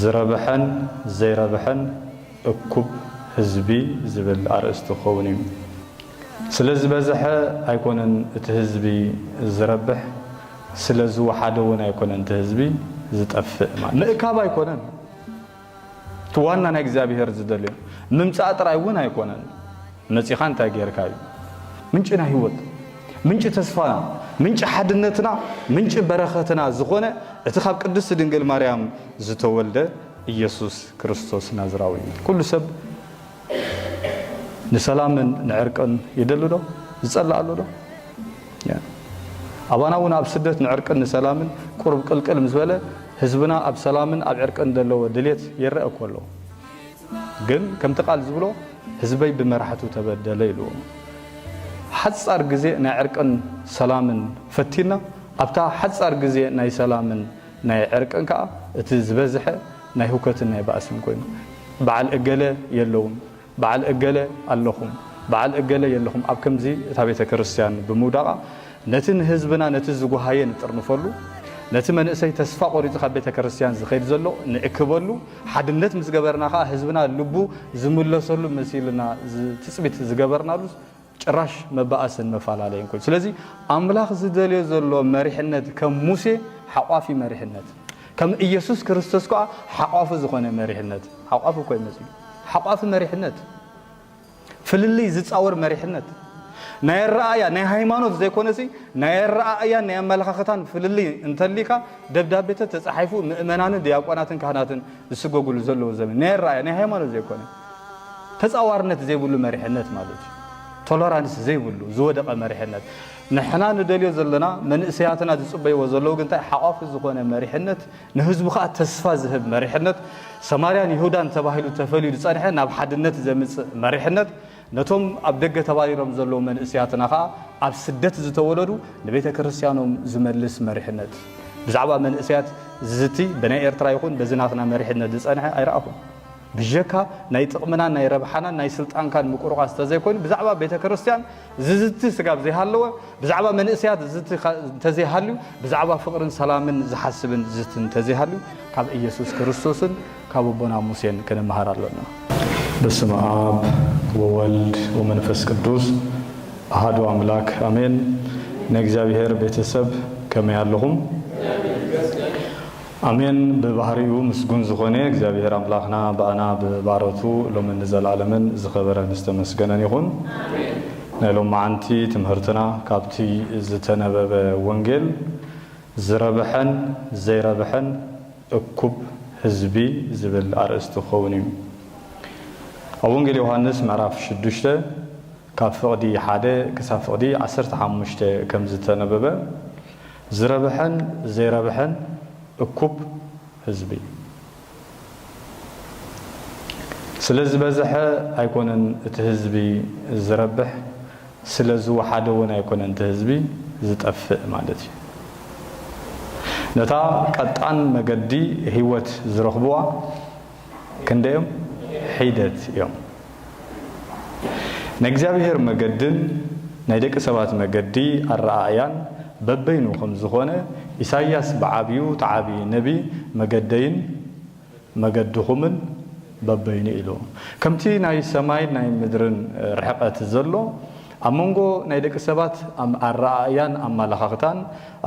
زربحن زيربحن أكب حزبي زبل أرست خوني سلز بزحة أيكونن تهزبي زربح سلز وحدون أيكونن تهزبي زتأفق معنا نأكاب أيكونن توانا نكذابي هرزدلي ممتع ترايون أيكونن مسيخان تاجر كاي منجنا هيوت منج تصفانا منج حدنتنا منج برختنا زخونة اتخاب قدس دنجل مريم زتولده يسوع كريستوس نازراوي كل سب نسلام نعرقن يدلو دو يصلى له دو يا ابانا ونا بسدت نعرقن نسلام قرب قلقل مزبله حزبنا اب سلامن اب عرقن دلو دليت يرأ كله ግን ከም ተቃል ዝብሎ ህዝበይ በመራحቱ ተበደለ ይሉ حصار ግዜ ናይ عرقን ሰላምን ፈቲና ኣብታ حصار ግዜ ናይ ሰላምን ናይ عرقን ከዓ እቲ ዝበዝሐ ናይ ሁከትን ናይ ባእስን ኮይኑ በዓል እገለ የለውም በዓል እገለ ኣለኹም በዓል እገለ የለኹም ኣብ ከምዚ እታ ቤተ ክርስቲያን በሙዳቃ ነትን ህዝብና ነቲ ዝጓሃየን ጥርንፈሉ ነቲ መንእሰይ ተስፋ ቆሪጹ ካብ ቤተ ክርስቲያን ዝኸይድ ዘሎ ንእክበሉ ሓድነት ምስ ገበርና ከዓ ህዝብና ልቡ ዝምለሰሉ መሲልና ትጽቢት ዝገበርናሉ ጭራሽ መባእስን መፋላለይን ኮይኑ ስለዚ ኣምላኽ ዝደልዮ ዘሎ መሪሕነት ከም ሙሴ ሓቋፊ መሪሕነት ከም ኢየሱስ ክርስቶስ ከዓ ሓቋፊ ዝኾነ መሪሕነት ሓቋፊ ኮይ መስሉ ሓቋፊ መሪሕነት ፍልሊ ዝጻወር መሪሕነት ናይ ረአያ ናይ ሃይማኖት ዘይኮነሲ ናይ ረአያ ናይ አመለኻኸታን ፍልሊ እንተሊካ ደብዳቤተ ተጻሒፉ ምእመናንን ዲያቆናትን ካህናትን ዝስጎጉሉ ዘለው ዘመን ናይ ረአያ ናይ ሃይማኖት ዘይኮነ ተጻዋርነት ዘይብሉ መሪሕነት ማለት ቶለራንስ ዘይብሉ ዝወደቀ መሪሕነት ንሕና ንደልዮ ዘለና መንእሰያትና ዝጽበይዎ ዘለው ግን ታይ ሓቋፍ ዝኾነ መሪሕነት ንህዝቡ ከዓ ተስፋ ዝህብ መሪሕነት ሰማርያን ይሁዳን ተባሂሉ ተፈልዩ ጸንሐ ናብ ሓድነት ዘምጽእ መሪሕነት ነቶም ኣብ ደገ ተባሪሮም ዘለው መንእሰያትና ከዓ ኣብ ስደት ዝተወለዱ ንቤተ ክርስቲያኖም ዝመልስ መሪሕነት ብዛዕባ መንእሰያት ዝቲ በናይ ኤርትራ ይኹን በዝናትና መሪሕነት ዝጸንሐ ኣይረኣኹም ብጀካ ናይ ጥቕምና ናይ ረብሓና ናይ ስልጣንካን ምቁርቃስ ተዘይኮይኑ ብዛዕባ ቤተ ክርስቲያን ዝዝቲ ስጋብ ዘይሃለወ ብዛዕባ መንእሰያት ዝዝቲ ተዘይሃልዩ ብዛዕባ ፍቅርን ሰላምን ዝሓስብን ዝዝትን ተዘይሃልዩ ካብ ኢየሱስ ክርስቶስን ካብ ኣቦና ሙሴን ክንመሃር ኣለና በስመ አብ ወወልድ ወመንፈስ ቅዱስ አሐዱ አምላክ አሜን ነእግዚአብሔር ቤተሰብ ከመይ ኣለኹም አሜን በባህሪው ምስጉን ዝኾነ እግዚአብሔር አምላክና በአና በባረቱ ሎምን ዘላለምን ዝኸበረን ዝተመስገነን ይሁን ናይሎም ማዓንቲ ትምህርትና ካብቲ ዝተነበበ ወንጌል ዝረብሐን ዘይረብሐን እኩብ ህዝቢ ዝብል አርእስቲ ኸውን እዩ ኣብ ወንጌል ዮሐንስ ምዕራፍ 6 ካብ ፍቕዲ 1 ክሳብ ፍቕዲ 15 ከም ዝተነበበ ዝረብሐን ዘይረብሐን እኩብ ህዝቢ ስለዚ በዝሐ ኣይኮነን እቲ ህዝቢ ዝረብሕ ስለዚ ወሓደ እውን ኣይኮነን እቲ ህዝቢ ዝጠፍእ ማለት እዩ ነታ ቀጣን መገዲ ህይወት ዝረኽብዋ ክንደዮም ሒደት እዮም ንእግዚአብሔር መገድን ናይ ደቂ ሰባት መገዲ ኣረኣያን በበይኑ ከም ዝኾነ ኢሳይያስ በዓብዩ ተዓቢ ነቢ መገደይን መገድኹምን በበይኑ ኢሉ ከምቲ ናይ ሰማይ ናይ ምድርን ርሕቀት ዘሎ ኣብ መንጎ ናይ ደቂ ሰባት ኣረኣያን ኣመለኻኽታን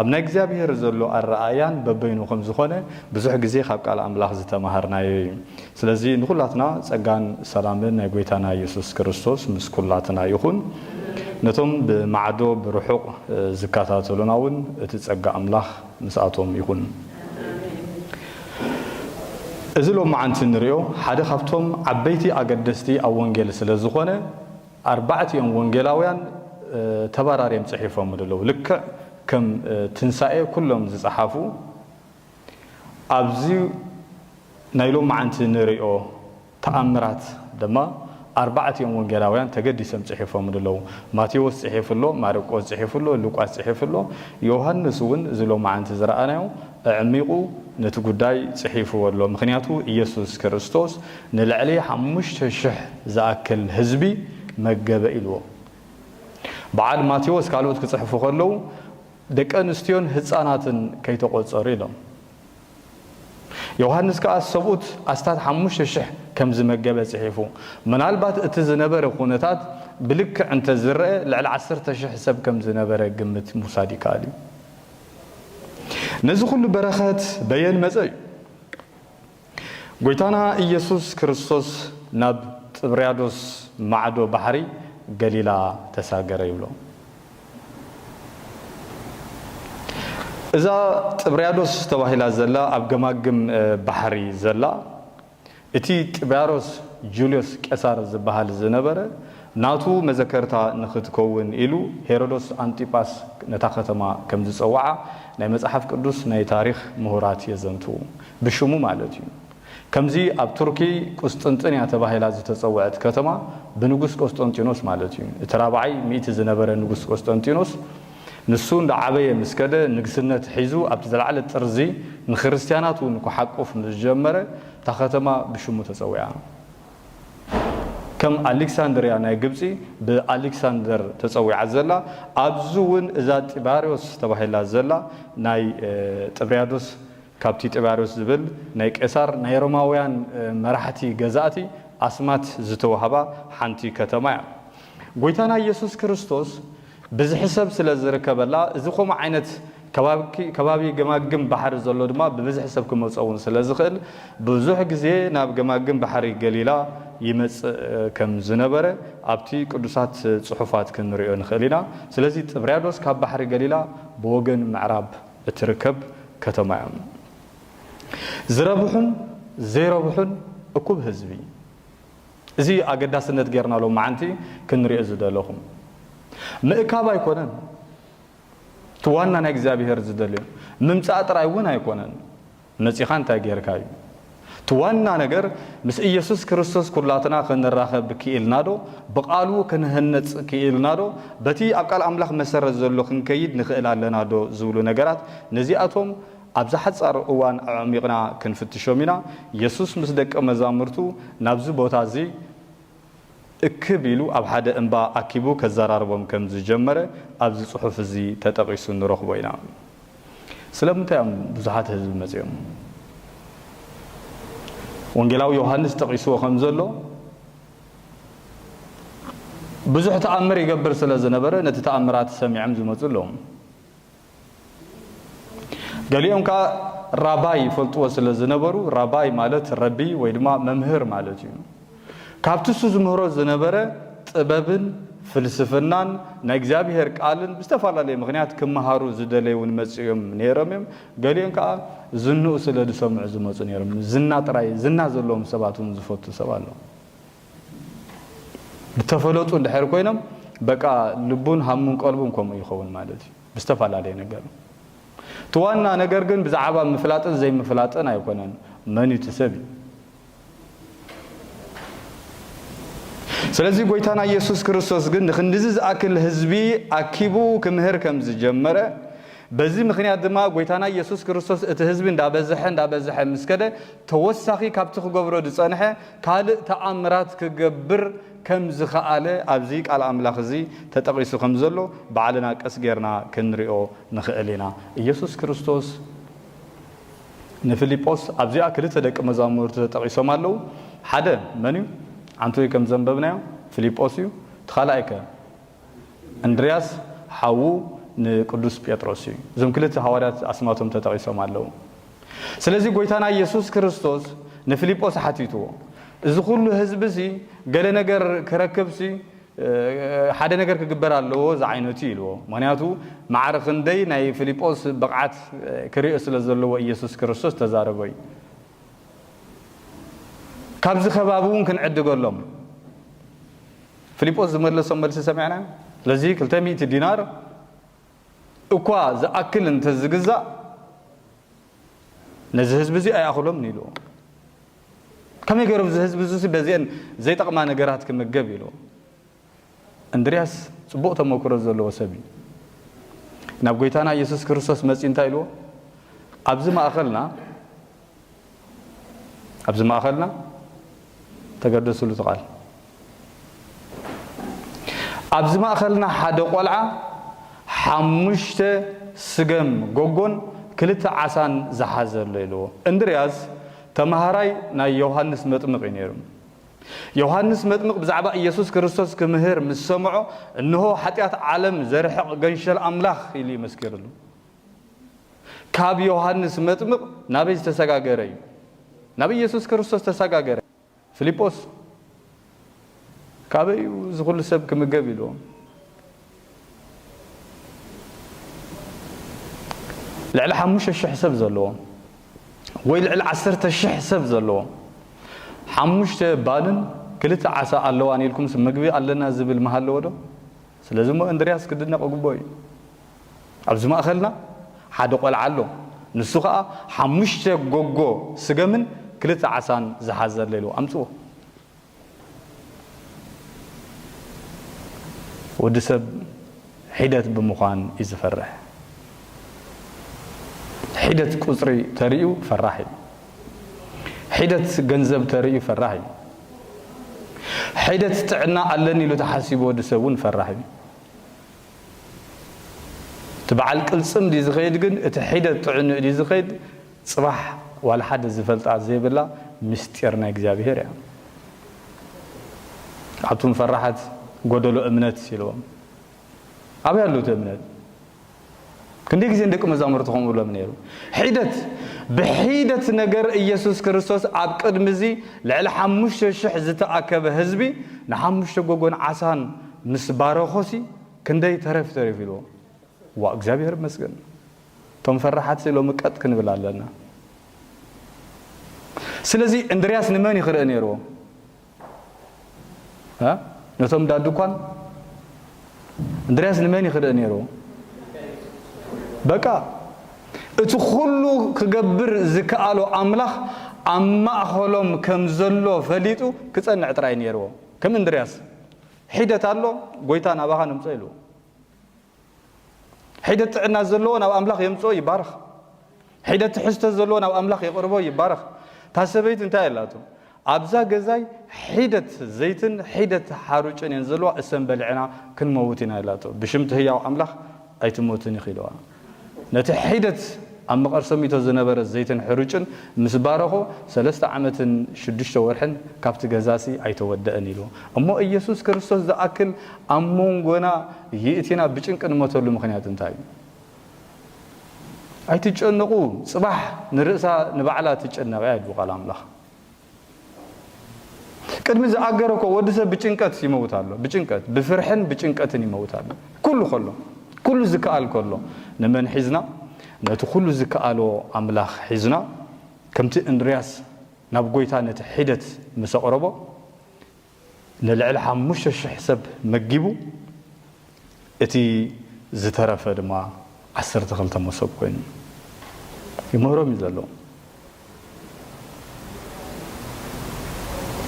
ኣብ ናይ እግዚአብሔር ዘሎ ኣረኣያን በበይኑ ከም ዝኾነ ብዙሕ ግዜ ካብ ቃል ኣምላኽ ዝተማሃርናዮ እዩ ስለዚ ንኹላትና ጸጋን ሰላምን ናይ ጎይታና ኢየሱስ ክርስቶስ ምስ ኩላትና ይኹን ነቶም ብማዕዶ ብርሑቕ ዝከታተሉና እውን እቲ ጸጋ ኣምላኽ ምስኣቶም ይኹን እዚ ሎም መዓንቲ ንሪኦ ሓደ ካብቶም ዓበይቲ ኣገደስቲ ኣብ ወንጌል ስለ ዝኾነ ኣርባዕቲኦም ወንጌላውያን ተባራርዮም ጽሒፎም ደለው ልክዕ ከም ትንሳኤ ኩሎም ዝጸሓፉ ኣብዚ ናይሎም መዓንቲ ንሪኦ ተኣምራት ድማ ኣርባዕቲኦም ወንጌላውያን ተገዲሶም ጽሒፎም ደለው ማቴዎስ ጽሒፍሎ ማርቆስ ጽሒፍሎ ሉቃስ ጽሒፍሎ ዮሐንስ እውን እዚ ሎም መዓንቲ ዝረኣናዮ ዕሚቑ ነቲ ጉዳይ ጽሒፍዎ ኣሎ ምክንያቱ ኢየሱስ ክርስቶስ ንልዕሊ 5000 ዝኣክል ህዝቢ መገበ ኢልዎ በዓል ማቴዎስ ካልኦት ክጽሕፉ ከለው ደቂ ኣንስትዮን ህፃናትን ከይተቆጸሩ ኢሎም ዮሐንስ ከአሰቡት አስታት 5000 ከም ዝመገበ ጽሒፉ ምናልባት እቲ ዝነበረ ኩነታት ብልክ እንተ ዝረአ ልዕሊ 10000 ሰብ ከም ዝነበረ ግምት ሙሳድ ይካል ነዚ ኩሉ በረኸት በየን መጽይ ጎይታና ኢየሱስ ክርስቶስ ናብ ጥብርያዶስ ማዕዶ ባሕሪ ገሊላ ተሳገረ ይብሎ እዛ ጥብርያዶስ ተባሂላ ዘላ ኣብ ገማግም ባሕሪ ዘላ እቲ ጥብርያዶስ ጁልዮስ ቄሳር ዝበሃል ዝነበረ ናቱ መዘከርታ ንኽትከውን ኢሉ ሄሮዶስ አንቲጳስ ነታ ከተማ ከም ዝጸዋዓ ናይ መጽሓፍ ቅዱስ ናይ ታሪኽ ምሁራት የዘንቱ ብሽሙ ማለት እዩ ከምዚ ኣብ ቱርኪ ቁስጥንጥንያ ተባሂላ ዝተጸውዐት ከተማ ብንጉስ ቆስጠንጢኖስ ማለት እዩ እቲ ራብዓይ ሚእቲ ዝነበረ ንጉስ ቆስጠንጢኖስ ንሱ እንዳዓበየ ምስከደ ንግስነት ሒዙ ኣብ ዝለዓለ ጥርዚ ንክርስቲያናት ውን ክሓቁፍ ዝጀመረ ታ ከተማ ብሽሙ ተጸውዓ ከም አሌክሳንድሪያ ናይ ግብጺ በአሌክሳንደር ተጸውዓ ዘላ ኣብዙውን እዛ ጢባሪዮስ ተባሂላ ዘላ ናይ ጥብርያዶስ ካብቲ ጢባሪዮስ ዝብል ናይ ቄሳር ናይ ሮማውያን መራሕቲ ገዛእቲ ኣስማት ዝተዋሃባ ሓንቲ ከተማ እያ ጎይታና ኢየሱስ ክርስቶስ ብዝሕሰብ ስለ ዝርከበላ እዚ ኸም ዓይነት ከባቢ ገማግም ባሕሪ ዘሎ ድማ ብብዝሕሰብ ክመጸውን ስለ ዝኽእል ብዙሕ ግዜ ናብ ገማግም ባሕሪ ገሊላ ይመጽእ ከም ዝነበረ ኣብቲ ቅዱሳት ጽሑፋት ክንሪኦ ንኽእል ኢና ስለዚ ጥብርያዶስ ካብ ባሕሪ ገሊላ ብወገን ምዕራብ እትርከብ ከተማ እያ ዝረብሑን ዘይረብሑን እኩብ ህዝቢ እዚ ኣገዳስነት ጌርናሎ ማዓንቲ ክንሪኦ ዝደለኹም ምእካብ ኣይኮነን ትዋና ናይ እግዚአብሔር ዝደልዮ ምምጻእ ጥራይ ውን ኣይኮነን መጺኻ እንታይ ጌርካ እዩ ትዋና ነገር ምስ ኢየሱስ ክርስቶስ ኩላትና ክንራኸብ ክኢልናዶ ብቃሉ ክንህነጽ ክኢልናዶ በቲ ኣብ ቃል ኣምላኽ መሰረት ዘሎ ክንከይድ ንኽእል ኣለናዶ ዝብሉ ነገራት ነዚኣቶም ኣብ ዝሓጻር እዋን ዓሚቕና ክንፍትሾም ኢና ኢየሱስ ምስ ደቀ መዛሙርቱ ናብዚ ቦታ እዚ እክብ ኢሉ ኣብ ሓደ እንባ ኣኪቡ ከዘራርቦም ከም ዝጀመረ ኣብዚ ጽሑፍ እዚ ተጠቂሱ ንረኽቦ ኢና ስለምንታይ እዮም ብዙሓት ህዝቢ መጽኦም ወንጌላዊ ዮሐንስ ጠቂስዎ ከም ዘሎ ብዙሕ ተኣምር ይገብር ስለ ዝነበረ ነቲ ተኣምራት ሰሚዖም ዝመጹ ኣለዎም ገሊኦም ከዓ ራባይ ይፈልጥዎ ስለ ዝነበሩ ራባይ ማለት ረቢ ወይ ድማ መምህር ማለት እዩ ካብቲ እሱ ዝምህሮ ዝነበረ ጥበብን ፍልስፍናን ናይ እግዚአብሔር ቃልን ብዝተፈላለየ ምክንያት ክመሃሩ ዝደለዩን መጽኦም ነይሮም እዮም ገሊኦም ከዓ ዝንኡ ስለ ዝሰምዑ ዝመጹ ነይሮም ዝና ጥራይ ዝና ዘለዎም ሰባቱን ዝፈቱ ሰብ ኣሎ ብተፈለጡ እንድሕር ኮይኖም በቃ ልቡን ሃሙን ቀልቡን ከምኡ ይኸውን ማለት እዩ ብዝተፈላለየ ነገር ትዋና ነገር ግን ብዛዕባ ምፍላጥን ዘይምፍላጥን ኣይኮነን መን እዩ ሰብ ስለዚህ ጎይታና ኢየሱስ ክርስቶስ ግን ንክንድዚ ዝኣክል ህዝቢ ኣኪቡ ክምህር ከም ዝጀመረ በዚ ምክንያት ድማ ጎይታና ኢየሱስ ክርስቶስ እቲ ህዝቢ እንዳበዝሐ ምስከደ ተወሳኺ ካብቲ ክገብሮ ዝጸንሐ ካልእ ተኣምራት ክገብር ከም ዝኸኣለ ኣብዚ ቃል ኣምላኽ እዚ ተጠቂሱ ከም ዘሎ በዓልና ቀስ ጌርና ክንሪኦ ንኽእል ኢና ኢየሱስ ክርስቶስ ንፊልጶስ ኣብዚኣ ክልተ ደቀ መዛሙርቱ ተጠቂሶም ኣለው ሓደ መን እዩ አንቶ ከም ዘንበብናዮ ፊልጶስ እዩ ተኻላይከ እንድርያስ ሓው ንቅዱስ ጴጥሮስ እዩ እዞም ክልተ ሐዋርያት ኣስማቶም ተጠቂሶም ኣለው ስለዚ ጎይታና ኢየሱስ ክርስቶስ ንፊልጶስ ሓቲትዎ እዚ ኩሉ ህዝቢ እዚ ገለ ነገር ክረክብሲ ሓደ ነገር ክግበር ኣለዎ ዝዓይነቱ ኢልዎ ምክንያቱ ማዕረ ክንደይ ናይ ፊልጶስ ብቕዓት ክሪኦ ስለ ዘለዎ ኢየሱስ ክርስቶስ ተዛረበዩ ካብዚ ከባቢውን ክንዕድገሎም ፊልጶስ ዝመለሶም መልሲ ሰሚዕና ስለዚ 200 ዲናር እኳ ዝኣክል እንተዝግዛእ ነዚ ህዝቢ እዚ ኣይኣኽሎም ኢልዎ ከመይ ገይሮም እዚ ህዝቢ እዚ በዚአን ዘይጠቕማ ነገራት ክምገብ ኢልዎ እንድርያስ ጽቡቕ ተመክሮ ዘለዎ ሰብ እዩ ናብ ጎይታና ኢየሱስ ክርስቶስ መጺ እንታይ ኢልዎ ኣብዚ ማእኸልና ተገደስሉ ተቃል ኣብዚ ማእኸልና ሓደ ቆልዓ 5 ስገም ጎጎን 2 ዓሳን ዝሓዘ ኣሎ ኢልዎ እንድርያስ تمهراي نا يوحنس مطمق ينيرم يوحنس مطمق بزعبا يسوع كريستوس كمهر مسمعه انه حتيات عالم زرحق غنشل املاخ يلي مسكرلو كاب يوحنس مطمق نبي تسغاغري نبي يسوع كريستوس تسغاغري فيليبوس كابي زغل سب كمغبيلو لعل 5,000 حساب زلو ويل على 10,000 حساب زلو 5 بالن كلت عسى الله اني لكم مغبي علنا زبل محل ودو سلازم اندرياس كدنا قغبوي ابز ما اخلنا حد قول علو نسو خا 5 غوغو سغمن كلت عسان زحازر ليلو امصو ودسب حدت بمخان يزفرح حدت قصري تريو فراحي حدت جنزب تريو فراحي حدت تعنا علني لو تحسب ودسبون فراحي تبع القلصم دي زخيد جن حدت تعن دي زخيد صباح ولا حد زفلط زي بلا مستيرنا እግዚአብሔር ያ አቱን ፈራሐት ጎደሎ እምነት ሲሎም አብ ያሉት እምነት كندي ጊዜ እንደቅ መዛሙርት ሆሙ ለምኔሩ ሒደት በሒደት ነገር ኢየሱስ ክርስቶስ አብ ቅድምዚ ለዕለ 5,000 ዝተአከበ ህዝቢ ለ5 ጎጎን ዓሳን ምስባረኾሲ ክንደይ ተረፍ ተረፊሎ ዋ እግዚአብሔር መስገን ቶም ፈራሐት ሲሎም ቀጥ ክንብላለና ስለዚህ እንድሪያስ ንመን ይኽረ ነይሮ ነቶም ዳድኳን እንድሪያስ ንመን ይኽረ ነይሮ በቃ እቱ ሁሉ ከገብር ዝከአሎ አምላኽ አማኸሎም ከምዘሎ ፈሊጡ ክጸንዕ ጥራይ ነይሮ ከም እንድሪያስ ሒደት አሎ ጎይታ ናባኻ ንምጾ ኢሉ ሒደት ጥዕና ዘለዎ ናብ አምላኽ የምጾ ይባርኽ ሒደት ሕዝቶ ዘለዎ ናብ አምላኽ የቅርቦ ይባርኽ ታሰበይት እንታይ አላቱ አብዛ ገዛይ ሒደት ዘይትን ሒደት ሓሩጭን የንዘልዋ እሰን በልዕና ክንመውት ኢና አላቱ ብሽምቲ ህያው አምላኽ ኣይትሞትን ይኽኢልዋ ነቲ ሒደት ኣብ መቐርሰሚቶ ዝነበረ ዘይትን ሕሩጭን ምስ ባረኾ 3 ዓመትን 6 ወርሕን ካብቲ ገዛሲ ኣይተወደአን ኢሉ እሞ ኢየሱስ ክርስቶስ ዝኣክል ኣብ መንጎና ይእቲና ብጭንቅ ንመተሉ ምኽንያት እንታይ እዩ ኣይትጨነቁ ጽባሕ ንርእሳ ንባዕላ ትጨነቕ እያ ይብሉ ቃል ኣምላኽ ቅድሚ ዝኣገረኮ ወዲ ሰብ ብጭንቀት ይመውት ኣሎ ብጭንቀት ብፍርሕን ብጭንቀትን ይመውት ኣሎ ኩሉ ዝከኣል ከሎ ንመን ሒዝና ነቲ ኩሉ ዝከኣሎ ኣምላኽ ሒዝና ከምቲ እንድሪያስ ናብ ጎይታ ነቲ ሒደት ምስ ኣቕረቦ ንልዕሊ 5,000 ሰብ መጊቡ እቲ ዝተረፈ ድማ 12 መሶብ ኮይኑ ይመሮም እዩ ዘሎ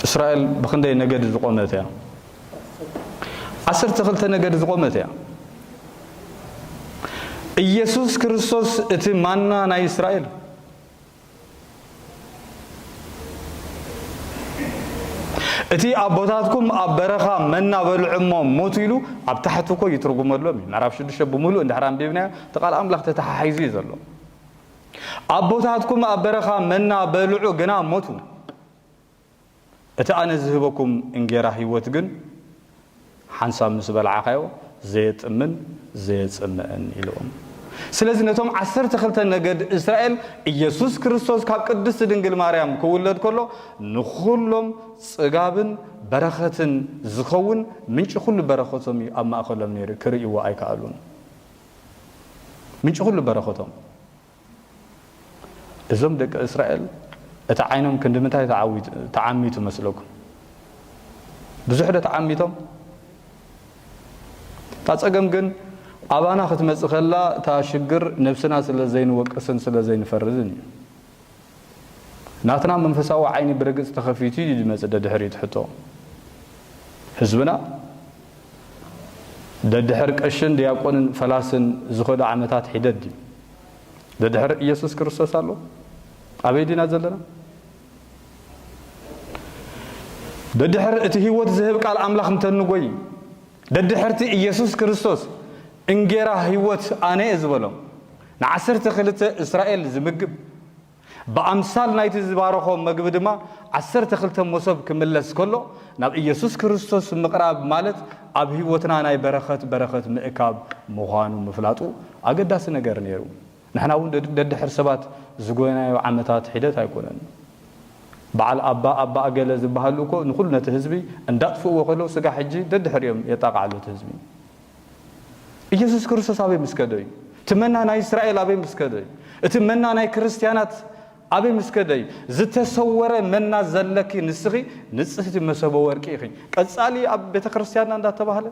እስራኤል ብክንደይ ነገድ ዝቆመት እያ 12 ነገድ ዝቆመት እያ ኢየሱስ ክርስቶስ እቲ ማና ናይ እስራኤል እቲ ኣቦታትኩም ኣብ በረኻ መና በልዑሞ ሞቱ ኢሉ ኣብ ታሕትኮ ይትርጉመሎም ምዕራፍ 6 ብሙሉእ እንድሕራን ቢብና ተቃል ኣምላኽ ተተሓሒዙ እዩ ዘሎ ኣቦታትኩም ኣብ በረኻ መና በልዑ ግና ሞቱ እቲ ኣነ ዝህበኩም እንጌራ ህይወት ግን ሓንሳብ ምስ በልዓኻዮ ዘየጥምን ዘየጽምዕን ኢሎም ስለዚህ ነቶም 12 ነገድ እስራኤል ኢየሱስ ክርስቶስ ካብ ቅድስት ድንግል ማርያም ክውለድ ከሎ ንኹሎም ጽጋብን በረኸትን ዝኸውን ምንጭ ሁሉ በረኸቶም ኣብ ማእኸሎም ነይሩ ክርእይዎ ኣይከኣሉን ምንጭ ሁሉ በረኸቶም እዞም ደቂ እስራኤል እቲ ዓይኖም ክንድምታይ ተዓሚቱ መስለኩም ብዙሕ ደ ተዓሚቶም ታጸገም ግን አባና ክትመጽእ ከላ ታ ሽግር ነፍስና ስለ ዘይንወቅስን ስለ ዘይንፈርዝን ናትና መንፈሳዊ ዓይኒ ብረግጽ ተኸፊቱ ይመጽእ ድሕሪት ሕቶ ህዝብና ደድሕር ቀሽን ዲያቆንን ፈላስን ዝኸዱ ዓመታት ሒደት ደድሕር ኢየሱስ ክርስቶስ አሎ አበይዲና ዘለና ደድሕር እቲ ህይወት ዝህብ ቃል አምላኽ እንተንጎይ ደድሕርቲ ኢየሱስ ክርስቶስ እንጌራ ህይወት ኣነ ዝበሎም ን12 እስራኤል ዝምግብ بأمثال نايت زبارخو مجب دما 12 مصاب كملس كله ناب إيسوس كريستوس مقرب مالت أبهي وتنا ناي برخت مئكاب مغانو مفلاتو أقداس نجار نيرو نحن أقول دد حرسبات زجونا وعمتات حدث هيكونن بعل أبا أجل زبهالوكو نقول نتهزبي أن دفوا وقالوا سجى حجي دد حريم يتقع على تهزبي إيسوس كريستوس أبي مسكدي تمنى ناي إسرائيل أبي مسكدي تمنى ناي كريستيانات أبي مسكدي زتصور منا زلكي نسخي مسبور كيخي كأسالي أب بيت كريستيان عند تباهله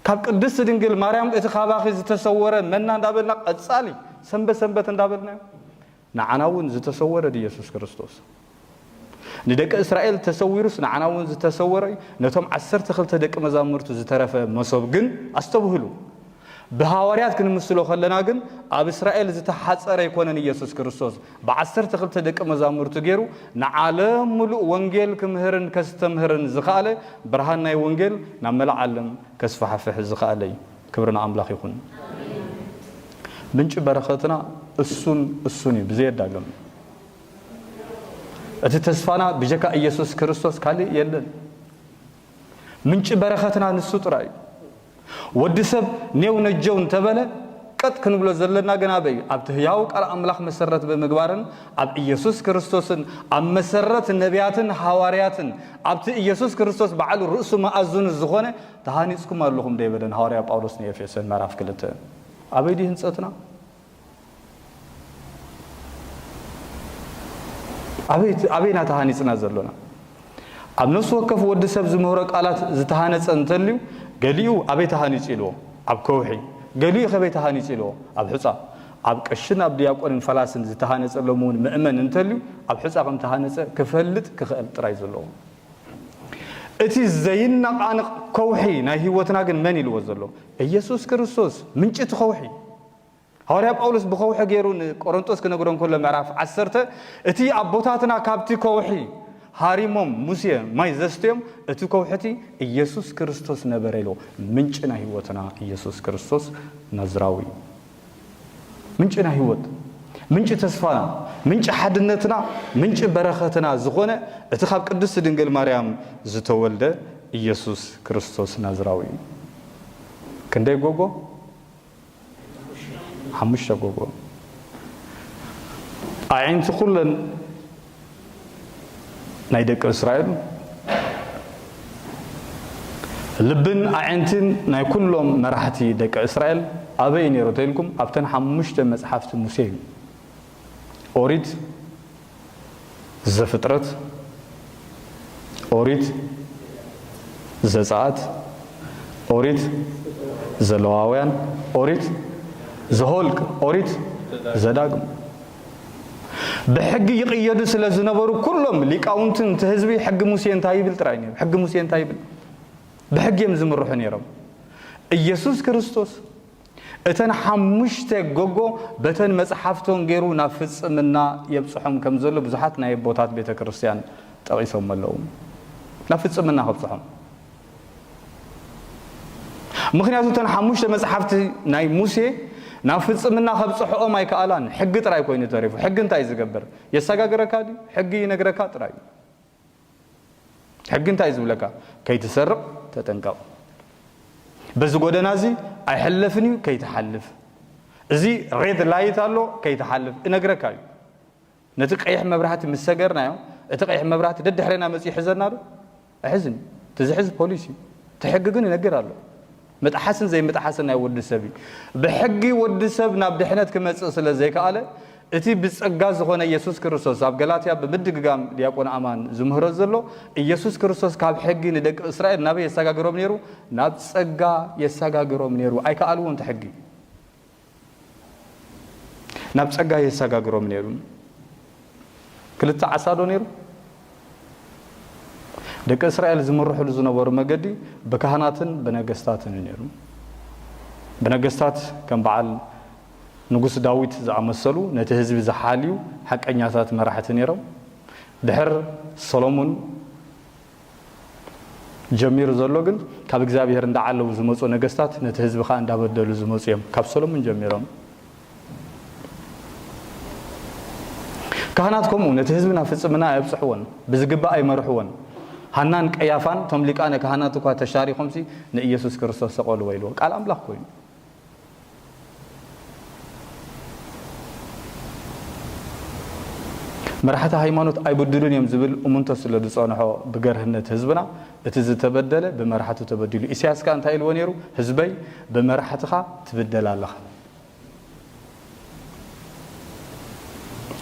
كاب قدس دينجل مريم اتخاباخي زتصور منا دابلنا كأسالي سنبة دابلنا نعناون زتصور دي يسوع كريستوس ندك إسرائيل تصورس نعناون زتصوري نتوم 10 خلت دك مزامرت زترفه مصوب جن استبهلو بهاوريات كن مسلو خلنا جن أب إسرائيل زتحصر يكونن يسوع كريستوس ب10 خلت دك مزامرت غيرو نعلم ملء وانجيل كمهرن كستمهرن زخاله برهاناي وانجيل نعمل علم كسفح فح زخالي كبرنا أملاخ يكون منش برختنا السني بزيد داقم أتتسفانا بجكا يسوع كريستوس كالي يلن منش برختنا نسوت راي ودسب نيو نجون تبله قد كنبلو زلنا جنابي أبته ياوك على أملاخ مسرت بمقبارن أب يسوع كريستوسن أم مسرت النبياتن حوارياتن أبته يسوع كريستوس بعلو رؤس ما أزون الزخونة تهانيسكم اللهم ديفيدن حواريا باولوس نيفيسن معرف كلته أبيدي هنساتنا أبينا تهانيسنا زلنا أبنس وقف ودسب زمهرك على زتهانس أنتليو قاليو أبي تهانيس إلو أب كوحي قاليو خبي تهانيس إلو أب حصة أب كشنا بدي أقول إن فلاسن زتهانس اللومون مؤمن أنتليو أب حصة قم تهانس كفلت كخلت رايز اللوم إتي زيننا عن كوحي نهي وتناقن مني الوزلو يسوع كريستوس من جت كوحي هارياب أولس بخوحي غيرون كورنثوس كنقولون كل معرف 10 إتي أبوتاتنا كابتي كوحي هاريمم موسى ما يزستيم إتو كوحتي يسوع كريستوس نبريلو منجنا هيوتنا يسوع كريستوس نزراوي منجنا هيوت منج تسفانا منج حدنتنا منج برختنا زغونه اتخاب قدس دنجل مريم زتولده يسوع كريستوس نزراوي كندي غوغو حمشة غوغو أعين تقولن نايدك إسرائيل لبن أعنتن ناي كلهم مرحتي دك إسرائيل أبين يرتيلكم أبتن حمشت مصحفة موسى أوريد زفترت أوريد ززعات أوريد زلواويان أوريد زهولك أوريد زداقم بحق يقيد سلازنبرو كلهم ليقاونتن تهزبي حق موسى انتايبل ترايني حق موسى انتايبل بحق يمزم الروحن يرب يسوع كريستوس اتن حمشت غوغو بتن مصحفتون غيرو نافصمنا يبصحم كمزلو بزحات ناي بوتات بيت كريستيان طقيسهم ملو نافصمنا خبصحم مخنياتو تن حمشت مصحفت ناي موسى نافصمنا خبصحو ماي كالان حق تراي كوين تعرف حق انتاي زغبر يسغاغركادي حق ينغركا تراي حق انتاي زبلكا كي تسرق تتنقب بز غودنازي ايحلفني كي تحلف ازي ريد لايت الله كي تحلف انغركاي نتي قيح مبرهات مسغرنايو اتي قيح مبرهات ددحرنا مسي حزنادو احزن تزحز بوليسي تحققن ينغرالو متحسن زي متحسن يا ود سبي بحقي ود سب ناب دحنت كمص سلا زي كاله اتي بصغا زخونه يسوع كريستوس اب غلاطيا بمدغغام دياقون امان زمهر زلو يسوع كريستوس كاب حقي ندق اسرائيل ناب يسغاغروم نيرو ناب صغا يسغاغروم نيرو اي كالون تحقي ناب صغا يسغاغروم نيرو كلتا عصادو نيرو دك إسرائيل زمرحوا لزنبور مجدي بكهناتن بنجستاتن نيرو بنجستات كان بعل نجوس داوود زعمسلو نتهزب زحاليو حق أنياسات مرحت نيرو دحر سولومون جمير زلوجن كاب إجزابير عند علو زموس ونجستات نتهزب خان دابد دلو زموسيم كاب سولومون جميرهم ካህናትኩም ነቲ ህዝብና ፍጽምና ይብጽሕዎን ብዝግባእ ኣይመርሕዎን ሃናን ቀያፋን ቶም ሊቃነ ካህናት እኳ ተሻሪኾምሲ ንኢየሱስ ክርስቶስ ሰቀሉ ወይልዎ ቃል ኣምላኽ ኮይኑ መራሕቲ ሃይማኖት ኣይበድሉን እዮም ዝብል እሙንቶ ስለ ዝጸንሖ ብገርህነት ህዝብና እቲ ዝተበደለ ብመራሕቱ ተበዲሉ ኢሳያስ ካ እንታይ ኢልዎ ነይሩ ህዝበይ ብመራሕትኻ ትብደል ኣለኻ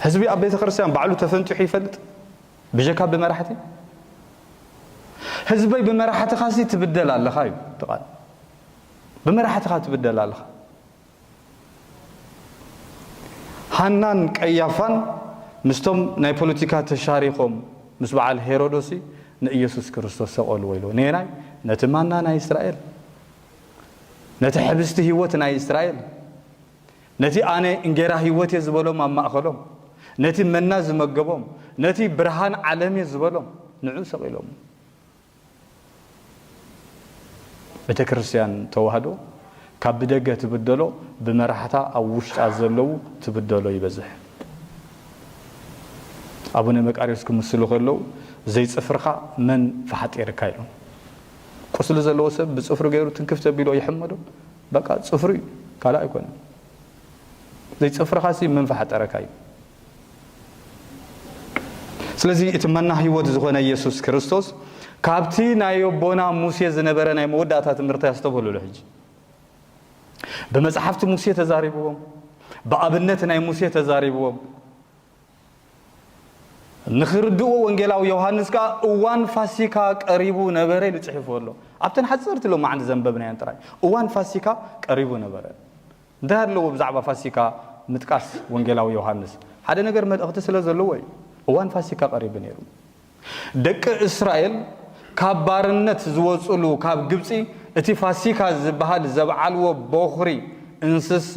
ህዝቢ ኣብ ቤተ ክርስቲያን ባዕሉ ተፈንጢሑ ይፈልጥ ብጀካ ብመራሕቲ ህዝበይ ብመራሕትኻ ሲ ትብደል ኣለኻ እዩ ተቃል ብመራሕትኻ ትብደል ኣለኻ ሃናን ቀያፋን مستم ناي بوليتيكا تشاريخهم مسبع الهيرودوسي نإيسوس كريستوس سقول ويلو نيناي نتمنى ناي إسرائيل نتحبست هيوت ناي إسرائيل نتي أنا إنجرا هيوت يزبلهم أما أخلهم نتي منا زمجبهم نتي برهان عالمي يزبلهم نعو سقيلهم بتكريستيان توحدو كابدجة تبدلو بمرحتا أو وش عزلو تبدلو يبزح أبونا مكاريس كمسلو خلو زي صفرخا من فحط يركايلو قصل زلو سب بصفر غيرو تنكفت بيلو يحمدو بقى صفري كلا يكون زي صفرخا سي من فحط يركاي سلازي اتمنى هيوت زغنا يسوع كريستوس كابتي نايو بونا موسى زنبره ناي موداتا تمرتا يستبولو لهج بمصحفت موسى تزاريبوهم بابنت ناي موسى تزاريبوهم نخردو وانجيلاو يوحنس كا اوان فاسيكا قريبو نبره لصحفو له ابتن حصرت له ما عند زنببنا ينطراي اوان فاسيكا قريبو نبره دار له بزعبه فاسيكا متقاس وانجيلاو يوحنس حدا ነገር መጥፍት ስለዘለው ወይ اوان فاسيكا قريب ነይሩ ደቀ እስራኤል ካብ ባርነት ዝወጽሉ ካብ ግብጺ እቲ ፋሲካ ዝበሃል ዘብዓልዎ ቦኽሪ እንስሳ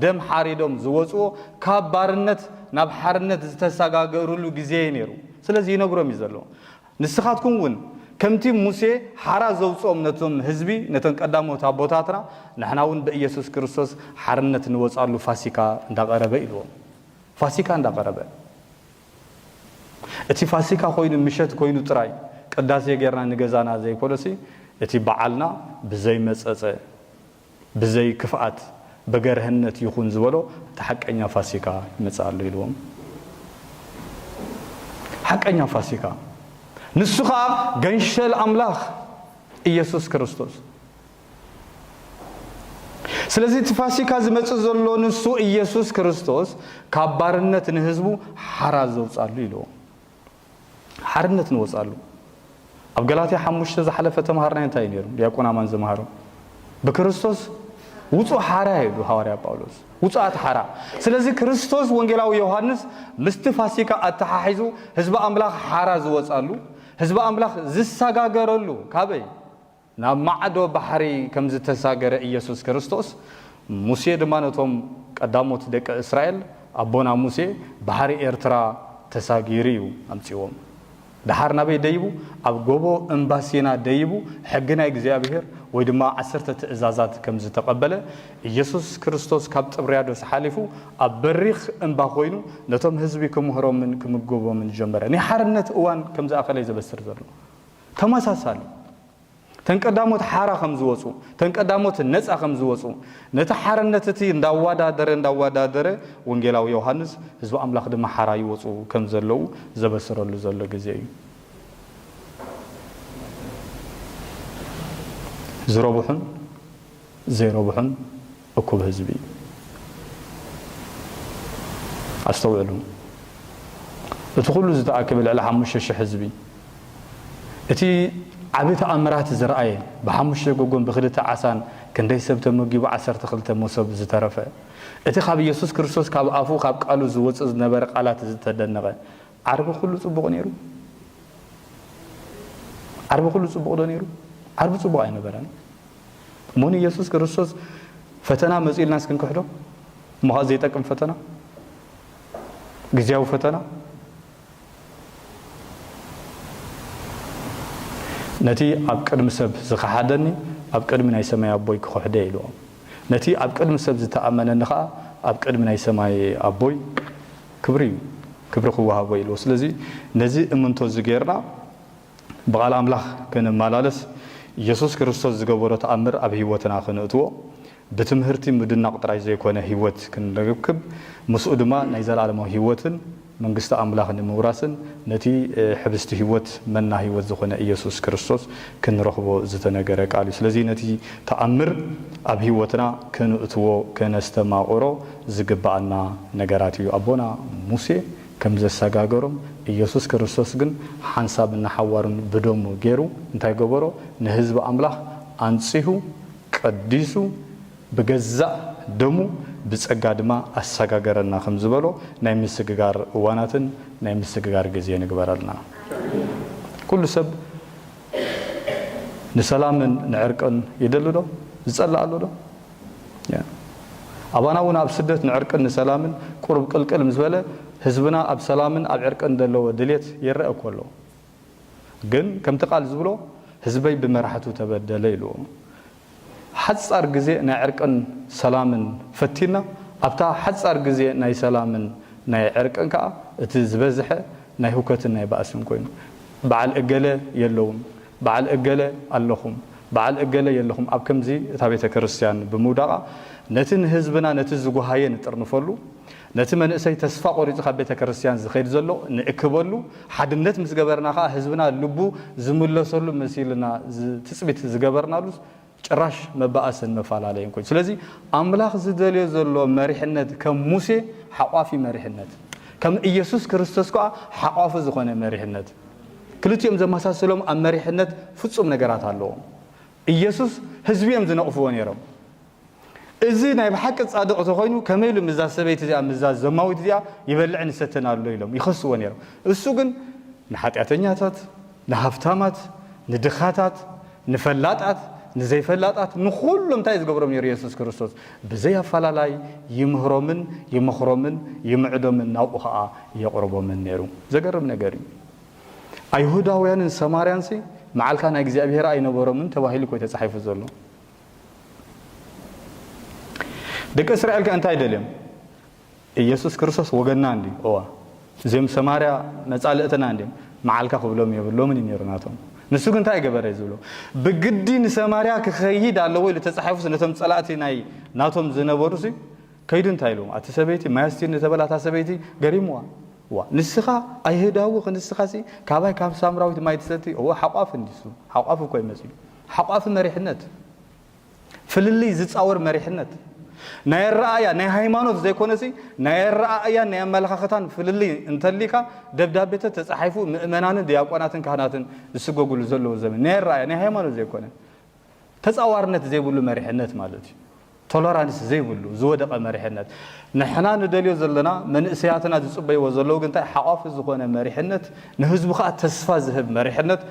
ደም ሓሪዶም ዝወጽዎ ካብ ባርነት ናብ ሓርነት ዝተሳጋገሩሉ ግዜ ነይሩ ስለዚህ ይነግሮም ይዘሎ ንስኻትኩም ውን ከምቲ ሙሴ ሓራ ዘውጾም ነቶም ህዝቢ ነተን ቀዳሞት አቦታትና ንሕና ውን በኢየሱስ ክርስቶስ ሓርነት ንወጻሉ ፋሲካ እንዳቀረበ ኢልዎም ፋሲካ እንዳቀረበ እቲ ፋሲካ ኮይኑ ምሸት ኮይኑ ጥራይ ቅዳሴ ገርና ንገዛና ዘይኮለሲ እቲ በዓልና ብዘይ መጸጸ ብዘይ ክፍአት بجرهنة يخون زولو تحققنا فاسيكا مثال يلوم حققنا فاسيكا نسخة جنشل أملاخ إيسوس كريستوس سلازي تفاسيكا زمت زولو نسو إيسوس كريستوس كبارنة نهزبو حراز وصالو يلوم حرنة نوصالو أبغلاتي حموش زحلفة مهارنا ينتاينيرو ليكون أمان زمهارو بكريستوس وصو حارا يدو حواريا باولوس وصات حارا سلازي كريستوس وانجيلاو يوحنس مستفاسيكا اتحاحيزو حزب املاخ حارا زوصالو حزب املاخ زساغاغرلو كابي نا معدو بحري كم زتساغر إيسوس كريستوس موسى دمانتهم قداموت دق اسرائيل ابونا موسى بحري ارترا تساغيريو امصيوم دحر نبي ديبو اب غوبو امباسينا ديبو حقنا እግዚአብሔር ወይ ድማ 10 ትእዛዛት ከም ዝተቀበለ ኢየሱስ ክርስቶስ ካብ ጥብርያዶስ ሓሊፉ ኣብ በሪኽ እንባ ኮይኑ ነቶም ህዝቢ ክምህሮምን ክምጎቦምን ጀመረ ኒ ሓርነት እዋን ከም ዝኣኸለ ዘበስር ዘሎ ተመሳሳሊ ተንቀዳሞት ሓራ ከም ዝወጹ ተንቀዳሞት ነጻ ከም ዝወጹ ነታ ሓርነት እቲ እንዳዋዳደረ ወንጌላዊ ዮሐንስ ህዝቢ አምላኽ ድማ ሓራ ይወጹ ከም ዘለው ዘበስረሉ ዘሎ ግዜ እዩ زربحن زيربحن أكو بهزبي أستوعبهم تقولوا زتأكل على حمش الشحزبي أتي عبيت أمرات زرعي بحمش جوجون بخدت عسان كان ده سبت مجيب عسر تخلت مصاب زترفه أتي خاب يسوع كريستوس خاب أفو خاب قالوا زوج نبرق على تزتدنغه عرب كله صبغ نيرو عرب كله صبغ نيرو عرب صبغ أي نبران موني يسوع كريستوس فتنا مزيل ناس كن كحدو مهازيتكم فتنا جزاو فتنا نتي أبكر مسب زخحدني أبكر من أي سماء أبوي كحدة له نتي أبكر مسب زتأمن النخاء أبكر من أي سماء أبوي كبري ክብሪ ክወሃቦ ኢሉ ስለዚ ነዚ እምንቶ ዝገርና በቃል አምላኽ ከነማላለስ ኢየሱስ ክርስቶስ ዝገበሮ ተአምር ኣብ ህይወትና ክንእትዎ በትምህርቲ ምድናቅ ጥራይ ዘይኮነ ህይወት ክንረክብ ምስኡ ድማ ናይ ዘላለማዊ ህይወትን መንግስት አምላኽ ንምውራስን ነቲ ሕብስቲ ህይወት መና ህይወት ዝኾነ ኢየሱስ ክርስቶስ ክንረኽቦ ዝተነገረ ቃል እዩ ስለዚ ነቲ ተአምር ኣብ ህይወትና ክንእትዎ ከነስተማቆሮ ዝግባአና ነገራት እዩ አቦና ሙሴ ከም ዘሰጋገሮም ኢየሱስ ክርስቶስ ግን ሓንሳብና ሓዋርን ብደሙ ገይሩ እንታይ ገበሮ ንህዝቢ አምላኽ አንጽሁ ቀዲሱ በገዛእ ደሙ ብጸጋ ድማ አሰጋገረና ከም ዝበሎ ናይ ምስግጋር እዋናትን ናይ ምስግጋር ግዜ ንግበረልና ኩሉ ሰብ ንሰላምን ንዕርቅን ይደሉ ዶ ዝጸልኣሉ ዶ አባናውን ኣብ ስደት ንዕርቅን ንሰላምን ቁርብ ቅልቅል ምስበለ ህዝብና ኣብ ሰላምን ኣብ ዕርቅን ዘለዎ ድሌት ይረአ ኮሎ ግን ከምቲ ቃል ዝብሎ ህዝበይ ብመራሕቱ ተበደለ ኢሉ ሓጻር ግዜ ናይ ዕርቅን ሰላምን ፈቲና ኣብታ ሓጻር ግዜ ናይ ሰላምን ናይ ዕርቅን ከዓ እቲ ዝበዝሐ ናይ ሁከትን ናይ ባእስን ኮይኑ በዓል እገለ የለውም በዓል እገለ ኣለኹም በዓል እገለ የለኹም ኣብ ከምዚ እታ ቤተ ክርስቲያን ብምውዳቃ ነቲ ህዝብና ነቲ ዝጓሃየ ንጥርንፈሉ ነቲ መንእሰይ ተስፋ ቆሪጹ ካብ ቤተ ክርስቲያን ዝኸይድ ዘሎ ንእክበሉ ሓድነት ምስ ገበርና ከዓ ህዝብና ልቡ ዝምለሰሉ መሲልና ትጽቢት ዝገበርናሉ ጭራሽ መባእስን መፋላለይን ኮይኑ ስለዚ አምላኽ ዝደልዮ ዘሎ መሪሕነት ከም ሙሴ ሓቋፊ መሪሕነት ከም ኢየሱስ ክርስቶስ ከዓ ሓቋፊ ዝኾነ መሪሕነት ክልቲኦም ዘመሳሰሎም ኣብ መሪሕነት ፍጹም ነገራት ኣለዎም ኢየሱስ ህዝቢኦም ዝነቕፍዎ ነይሮም እዚ ናይ ብሓቂ ጻድቕ ተኮይኑ ከመይሉ ምዛሰበይቲ እዚኣ ምዛዝ ዘማዊት እዚኣ ይበልዕን ይሰተን ኣሎ ኢሎም ይኸስዎ ነይሮም እሱ ግን ንሓጢአተኛታት ንሃፍታማት ንድኻታት ንፈላጣት ንዘይፈላጣት ንኹሎም እንታይ ዝገብሮም ነይሩ ኢየሱስ ክርስቶስ ብዘይ ኣፈላላይ ይምህሮምን ይመኽሮምን ይምዕዶምን ናብኡ ከዓ የቕርቦምን ነይሩ ዘገርም ነገር እዩ አይሁዳውያንን ሰማርያንሲ መዓልካ ናይ እግዚአብሔር ኣይነበሮምን ተባሂሉ ኮይ ተጻሒፉ ዘሎ ደቂ እስራኤል ከእንታይ ደልዮም ኢየሱስ ክርስቶስ ወገና እንዲ ኦዋ እዚኦም ሰማርያ መጻልእትና እንዲ መዓልካ ክብሎም የብሎምን ነይሩናቶም ንሱ ግን እንታይ ገበረ ዝብሎ ብግዲ ንሰማርያ ክኸይድ ኣለዎ ኢሉ ተጻሒፉ ነቶም ጸላእቲ ናይ ናቶም ዝነበሩሲ ከይዱ እንታይ ኢሉ ኣቲ ሰበይቲ ማያስቲን ተበላታ ሰበይቲ ገሪምዋ ዋ ንስኻ አይሁዳዊ ክንስኻሲ ካባይ ካብ ሳምራዊት ማይትሰቲ ኦ ሓቋፍ እንዲሱ ሓቋፍ እኮ ይመጽ ሓቋፍ መሪሕነት ፍልሊ ዝጻወር መሪሕነት ናይ ረአያ ናይ ሃይማኖት ዘይኮነሲ ናይ ረአያ ናይ አመለኻኸታን ፍልሊ እንተሊካ ደብዳቤተ ተጻሒፉ ምእመናንን ዲያቆናትን ካህናትን ዝስጎጉሉ ዘለዎ ዘመን ናይ ረአያ ናይ ሃይማኖት ዘይኮነ ተጻዋርነት ዘይብሉ መሪሕነት ማለት እዩ ቶለራንስ ዘይብሉ ዝወደቀ መሪሕነት ንሕና ንደልዮ ዘለና መንእሰያትና ዝጽበይዎ ዘለው ግን እንታይ ሓቋፍ ዝኾነ መሪሕነት ንህዝቡ ከዓ ተስፋ ዝህብ መሪሕነት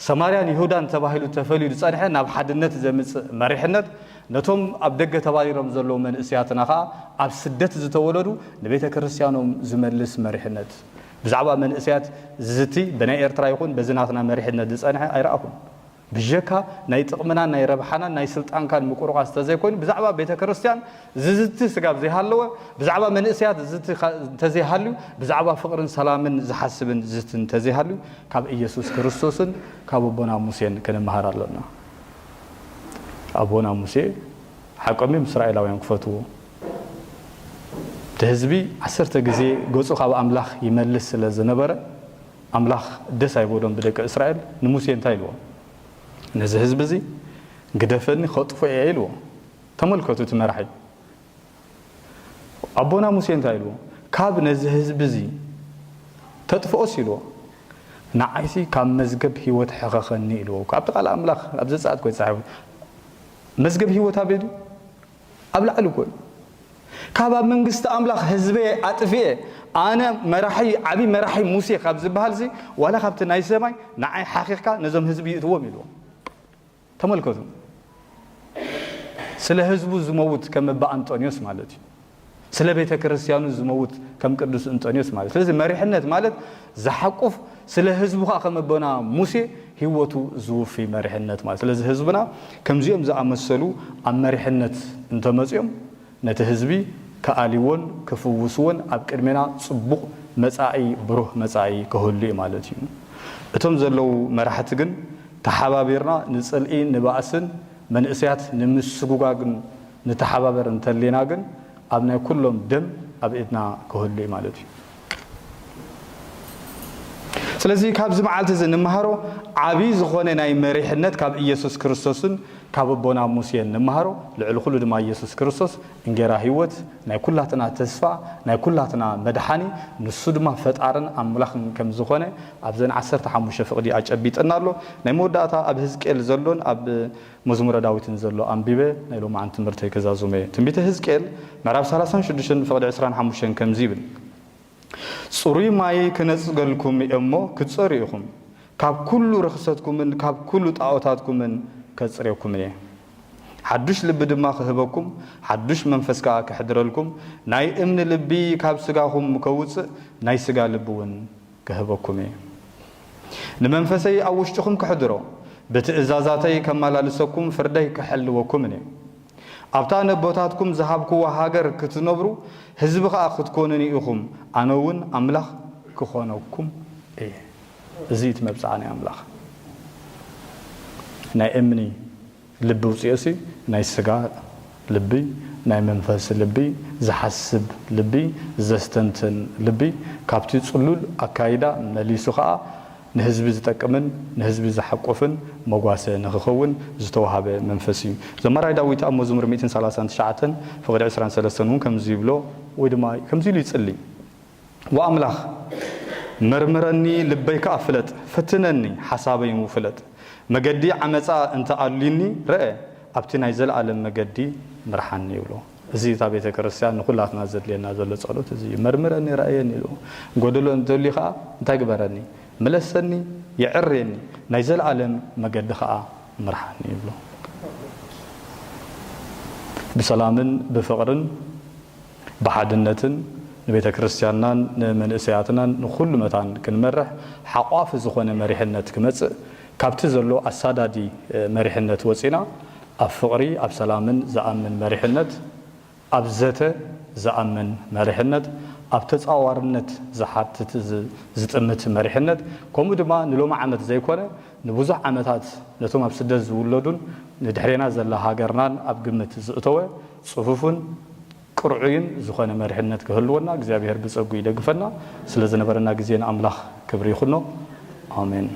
ሰማርያን ይሁዳን ተባሂሉ ተፈልዩ ጸንሐ ናብ ሓድነት ዘምጽእ መሪሕነት ነቶም ኣብ ደገ ተባሊሮም ዘለው መንእሰያትና ከዓ ኣብ ስደት ዝተወለዱ ንቤተ ክርስቲያኖም ዝመልስ መሪሕነት ብዛዕባ መንእሰያት ዝዝቲ ብናይ ኤርትራ ይኹን በዝናትና መሪሕነት ዝጸንሐ ኣይረኣኹን ብጀካ ናይ ጥቕምና ናይ ረብሓና ናይ ስልጣንካን ምቁርቋስ ተዘይኮይኑ ብዛዕባ ቤተ ክርስቲያን ዝዝቲ ስጋብ ዘይሃለወ ብዛዕባ መንእሰያት ዝዝቲ ተዘይሃልዩ ብዛዕባ ፍቕርን ሰላምን ዝሓስብን ዝዝትን ተዘይሃልዩ ካብ ኢየሱስ ክርስቶስን ካብ ኣቦና ሙሴን ክንመሃር ኣለና አቦና ሙሴ ሓቆም እስራኤላውያን ክፈትዎ ተህዝቢ 10 ግዜ ገጹ ካብ አምላኽ ይመልስ ስለ ዝነበረ አምላኽ ደስ አይቦዶም ብደቀ እስራኤል ንሙሴ እንታይ ኢልዎ ነዚ ህዝብ እዚ ግደፈኒ ኸጥፎ ኢልዎ ተመልከቱ ትመራሒ አቦና ሙሴ እንታይ ኢልዎ ካብ ነዚ ህዝብ እዚ ተጥፎስ ኢልዎ ንዓይሲ ካብ መዝገብ ህይወት ሕኸኸኒ ኢልዎ ካብ ቃል አምላኽ ኣብ ዘጻት ኮይ ጻሕፉ መዝገብ ህይወት አበዱ አብላዕሉ ኮይ ካብ መንግስት አምላኽ ህዝቤ አጥፊየ አነ መራሒ ዓቢ መራሒ ሙሴ ካብ ዝበሃልዚ ዋላ ካብቲ ናይ ሰማይ ንዓይ ሓቂቕካ ነዞም ህዝቢ ይእትዎም ኢልዎ ተመልከቱ ስለ ህዝቡ ዝመውት ከም አባ አንጦኒዮስ ማለት እዩ ስለ ቤተ ክርስቲያኑ ዝመውት ከም ቅዱስ አንጦኒዮስ ማለት ስለዚህ መሪሕነት ማለት ዝሐቁፍ ስለ ህዝቡ ከም አባና ሙሴ ህይወቱ ዝውፊ መሪሕነት ማለት ስለዚህ ህዝብና ከምዚኦም ዝኣመሰሉ ኣብ መሪሕነት እንተመጽዮም ነቲ ህዝቢ ከአሊዎን ክፍውስዎን ኣብ ቅድሜና ጽቡቕ መጻኢ ብሩህ መጻኢ ከሁሉ ማለት እዩ እቶም ዘለው መራሕቲ ግን ተሓባቢርና ንጽልኢ ንባእስን መንእስያት ንምስጉጋግን ንተሓባበር እንተለና ግን ኣብ ናይ ኩሎም ደም ኣብ ኢድና ከሁሉ ማለት እዩ ስለዚህ ካብዚ መዓልቲ እዚ ንመሃሮ ዓቢ ዝኾነ ናይ መሪሕነት ካብ ኢየሱስ ክርስቶስን ካብ ቦና ሙሴን ንመሃሮ ልዕል ኩሉ ድማ ኢየሱስ ክርስቶስ እንጌራ ህይወት ናይ ኩላትና ተስፋ ናይ ኩላትና መድሓኒ ንሱ ድማ ፈጣርን ኣምላኽን ከም ዝኾነ ኣብዘን 15 ፍቕዲ ኣጨቢጥና ኣሎ ናይ መወዳእታ ኣብ ህዝቅኤል ዘሎን ኣብ መዝሙረ ዳዊትን ዘሎ ኣንቢበ ናይ ሎማዓን ትምህርተይ ከዛዙመ ትንቢተ ህዝቅኤል ምዕራፍ 36 ፍቕዲ 25 ከምዚ ይብል ጽሩይ ማይ ክነጽገልኩም እሞ ክትጸሪኹም ካብ ኩሉ ርክሰትኩምን ካብ ኩሉ ጣዖታትኩምን ከጽሬኩም እየ ሓዱሽ ልቢ ድማ ክህበኩም ሓዱሽ መንፈስ ከዓ ክሕድረልኩም ናይ እምኒ ልቢ ካብ ስጋኹም ከውፅእ ናይ ስጋ ልቢ እውን ክህበኩም እየ ንመንፈሰይ ኣብ ውሽጥኹም ክሕድሮ ብትእዛዛተይ ከመላልሰኩም ፍርደይ ክሕልወኩም እየ ኣብታ ነቦታትኩም ዝሃብክዎ ሃገር ክትነብሩ ህዝቢ ከዓ ክትኮኑን ኢኹም ኣነ እውን ኣምላኽ ክኾነኩም እየ እዚ እቲ መብጻዕኒ ኣምላኽ ናይ እምኒ ልቢ ውፅእሲ ናይ ስጋ ልቢ ናይ መንፈስ ልቢ ዝሓስብ ልቢ ዘስተንትን ልቢ ካብቲ ጽሉል ኣካይዳ መሊሱ ከዓ ንህዝቢ ዝጠቅምን ንህዝቢ ዝሐቆፍን መጓሰ ንኽኸውን ዝተዋሃበ መንፈስ እዩ ዘመራይ ዳዊት ኣብ መዝሙር 139 ፍቕዲ 23 እውን ከምዚ ይብሎ ወይ ድማ ከምዚ ኢሉ ይጽሊ ወኣምላኽ መርምረኒ ልበይ ከኣፍለጥ ፍትነኒ ሓሳበይ ውፍለጥ መገዲ ዓመፃ እንተኣልዩኒ ረአ ኣብቲ ናይ ዘለዓለም መገዲ ምርሓኒ ይብሎ እዚ እታ ቤተ ክርስቲያን ንኹላትና ዘድልየና ዘሎ ጸሎት እዚ መርምረኒ ረአየኒ ኢሉ ጎደሎ እንተልዩ ከዓ እንታይ ግበረኒ መለሰኒ ይዕርየኒ ናይ ዘለዓለም መገዲ ከዓ ምርሓኒ ይብሎ ብሰላምን ብፍቕርን ብሓድነትን ንቤተ ክርስቲያንናን ንመንእሰያትናን ንኹሉ መታን ክንመርሕ ሓቋፍ ዝኾነ መሪሕነት ክመጽእ ካብቲ ዘሎ ኣሳዳዲ መሪሕነት ወፂና ኣብ ፍቕሪ ኣብ ሰላምን ዝኣምን መሪሕነት ኣብ ዘተ ዝኣምን መሪሕነት ኣብ ተጻዋርነት ዝሓትት ዝጥምት መሪሕነት ከምኡ ድማ ንሎማ ዓመት ዘይኮነ ንብዙሕ ዓመታት ነቶም ኣብ ስደት ዝውለዱን ንድሕሬና ዘላ ሃገርናን ኣብ ግምት ዝእተወ ጽፉፍን ቅርዑይን ዝኾነ መሪሕነት ክህልወና እግዚአብሔር ብጸጉ ይደግፈና ስለ ዝነበረና ግዜ ንኣምላኽ ክብሪ ይኹኖ ኣሜን